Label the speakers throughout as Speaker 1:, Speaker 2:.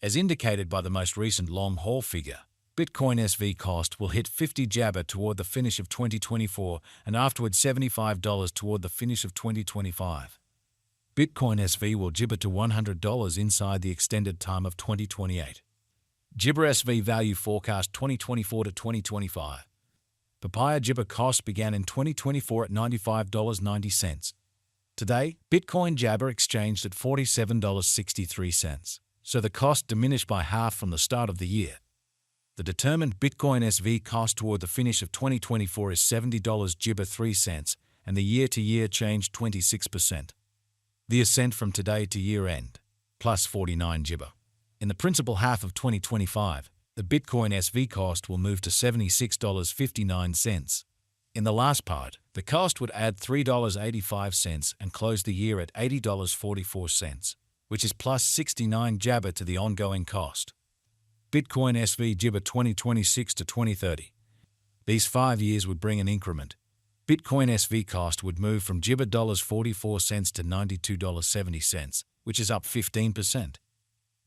Speaker 1: As indicated by the most recent long-haul figure, Bitcoin SV cost will hit 50 Jabber toward the finish of 2024 and afterward $75 toward the finish of 2025. Bitcoin SV will jibber to $100 inside the extended time of 2028. Jibber SV value forecast 2024 to 2025. Papaya Jibber cost began in 2024 at $95.90. Today, Bitcoin Jabber exchanged at $47.63, so the cost diminished by half from the start of the year. The determined Bitcoin SV cost toward the finish of 2024 is $70 Jibber 3 cents, and the year-to-year change 26%. The ascent from today to year-end, plus 49 Jibber. In the principal half of 2025, the Bitcoin SV cost will move to $76.59. In the last part, the cost would add $3.85 and close the year at $80.44, which is plus 69 Jabber to the ongoing cost. Bitcoin SV Jibber 2026 to 2030. These 5 years would bring an increment. Bitcoin SV cost would move from Jibber $44 to $92.70, which is up 15%.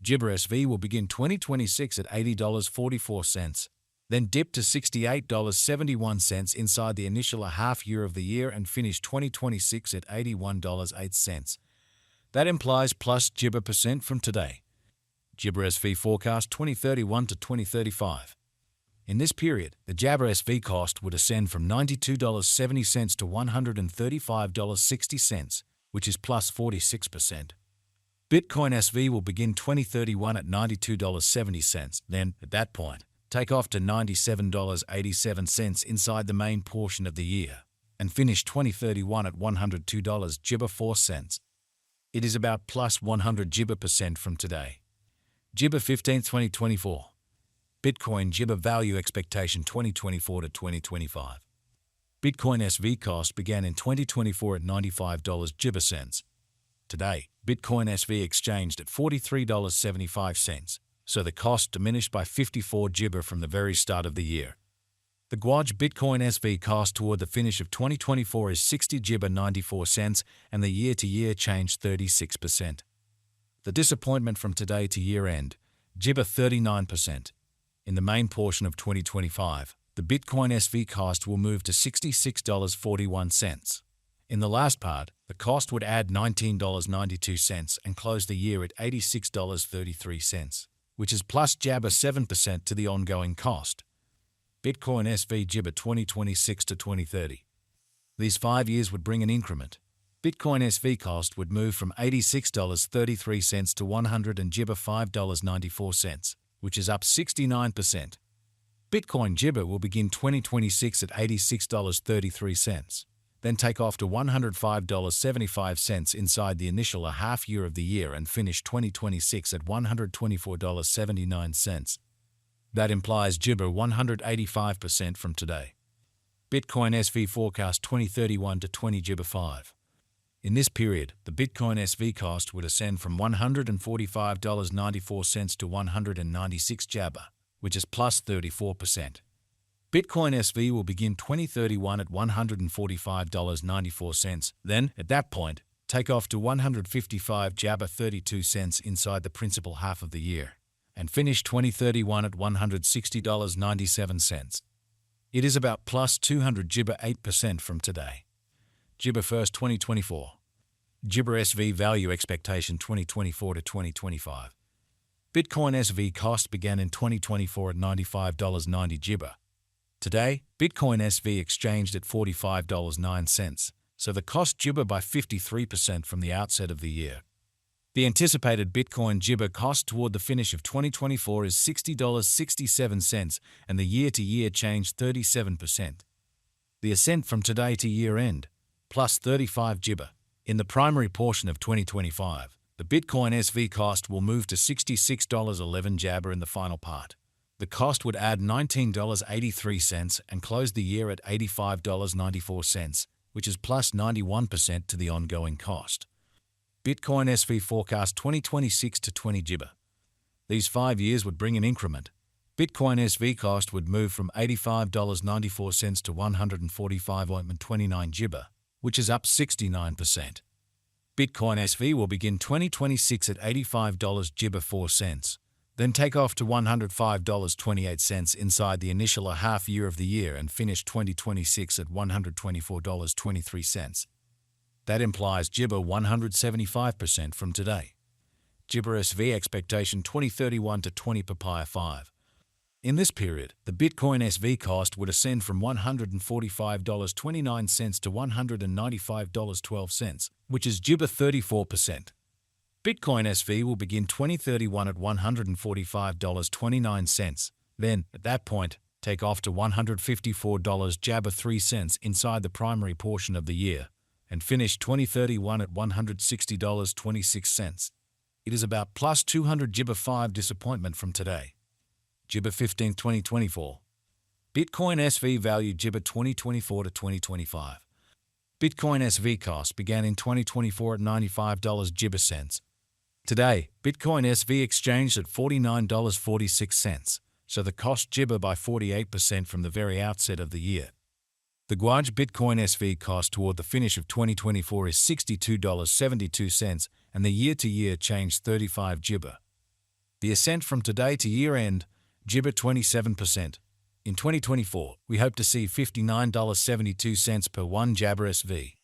Speaker 1: Jibber SV will begin 2026 at $80.44, then dip to $68.71 inside the initial half year of the year and finish 2026 at $81.08. That implies plus Jibber percent from today. Jibber SV forecast 2031 to 2035. In this period, the Jabber SV cost would ascend from $92.70 to $135.60, which is plus 46%. Bitcoin SV will begin 2031 at $92.70, then, at that point, take off to $97.87 inside the main portion of the year, and finish 2031 at $102 Jibber 4 cents. It is about plus 100 Jibber percent from today. Jibber 15th 2024. Bitcoin Jibber value expectation 2024 to 2025. Bitcoin SV cost began in 2024 at $95 Jibber cents. Today, Bitcoin SV exchanged at $43.75, so the cost diminished by 54 Jibber from the very start of the year. The Guaj Bitcoin SV cost toward the finish of 2024 is 60 Jibber 94 cents, and the year-to-year change 36%. The disappointment from today to year-end, Jibber 39%. In the main portion of 2025, the Bitcoin SV cost will move to $66.41. In the last part, the cost would add $19.92 and close the year at $86.33, which is plus Jabber 7% to the ongoing cost. Bitcoin SV Jibber 2026 to 2030. These 5 years would bring an increment. Bitcoin SV cost would move from $86.33 to $100 Jibber $5.94, which is up 69%. Bitcoin Jibber will begin 2026 at $86.33. Then take off to $105.75 inside the initial half year of the year and finish 2026 at $124.79. That implies Jibber 185% from today. Bitcoin SV forecast 2031 to 20 Jibber 5. In this period, the Bitcoin SV cost would ascend from $145.94 to $196 Jabber, which is plus 34%. Bitcoin SV will begin 2031 at $145.94, then, at that point, take off to $155 Jabber 32 cents inside the principal half of the year, and finish 2031 at $160.97. It is about plus 200 Jibber 8% from today. Jibber 1st 2024. Jibber SV value expectation 2024 to 2025. Bitcoin SV cost began in 2024 at $95.90 Jibber. Today, Bitcoin SV exchanged at $45.09, so the cost Jibber by 53% from the outset of the year. The anticipated Bitcoin Jibber cost toward the finish of 2024 is $60.67, and the year-to-year change 37%. The ascent from today to year-end, plus 35 Jibber. In the primary portion of 2025, the Bitcoin SV cost will move to $66.11 Jabber in the final part. The cost would add $19.83 and close the year at $85.94, which is plus 91% to the ongoing cost. Bitcoin SV forecast 2026 to 20 Jibber. These 5 years would bring an increment. Bitcoin SV cost would move from $85.94 to $145.29 Jibber, which is up 69%. Bitcoin SV will begin 2026 at $85 Jibber 4 cents. Then take off to $105.28 inside the initial half year of the year and finish 2026 at $124.23. That implies GIBA 175% from today. GIBA SV expectation 2031 to 20 papaya 5. In this period, the Bitcoin SV cost would ascend from $145.29 to $195.12, which is GIBA 34%. Bitcoin SV will begin 2031 at $145.29. Then, at that point, take off to $154 GIBA 3 cents inside the primary portion of the year, and finish 2031 at $160.26. It is about plus 200 GIBA 5 disappointment from today. GIBA 15 2024. Bitcoin SV value GIBA 2024 to 2025. Bitcoin SV cost began in 2024 at $95 GIBA cents. Today, Bitcoin SV exchanged at $49.46, so the cost GIBA by 48% from the very outset of the year. The Guaj Bitcoin SV cost toward the finish of 2024 is $62.72, and the year-to-year change 35 GIBA. The ascent from today to year-end, GIBA 27%. In 2024, we hope to see $59.72 per 1 GIBA SV.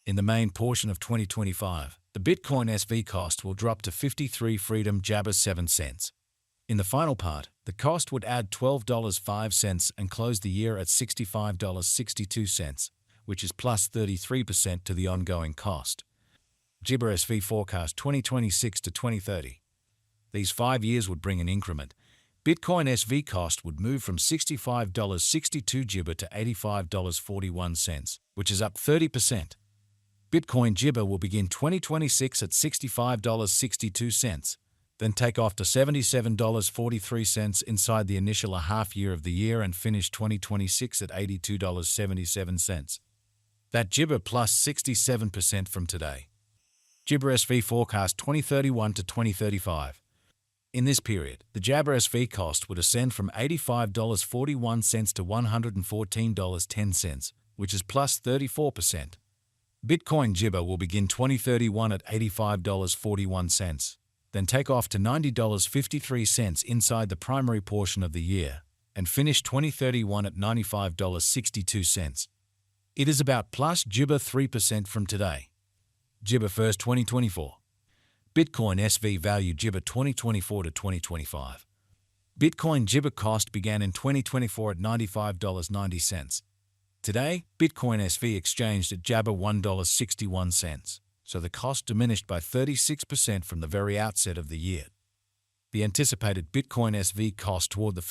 Speaker 1: In the main portion of 2025, the Bitcoin SV cost will drop to 53 Freedom GIBA 7 cents. In the final part, the cost would add $12.05 and close the year at $65.62, which is plus 33% to the ongoing cost. GIBA SV forecast 2026 to 2030. These 5 years would bring an increment. Bitcoin SV cost would move from $65.62 GIBA to $85.41, which is up 30%. Bitcoin GIBA will begin 2026 at $65.62, then take off to $77.43 inside the initial half year of the year and finish 2026 at $82.77. That GIBA plus 67% from today. GIBA SV forecast 2031 to 2035. In this period, the GIBA SV cost would ascend from $85.41 to $114.10, which is plus 34%. Bitcoin GIBA will begin 2031 at $85.41, then take off to $90.53 inside the primary portion of the year, and finish 2031 at $95.62. It is about plus GIBA 3% from today. GIBA 1st 2024. Bitcoin SV value GIBA 2024 to 2025. Bitcoin GIBA cost began in 2024 at $95.90. Today, Bitcoin SV exchanged at GIBA $1.61, so the cost diminished by 36% from the very outset of the year. The anticipated Bitcoin SV cost toward the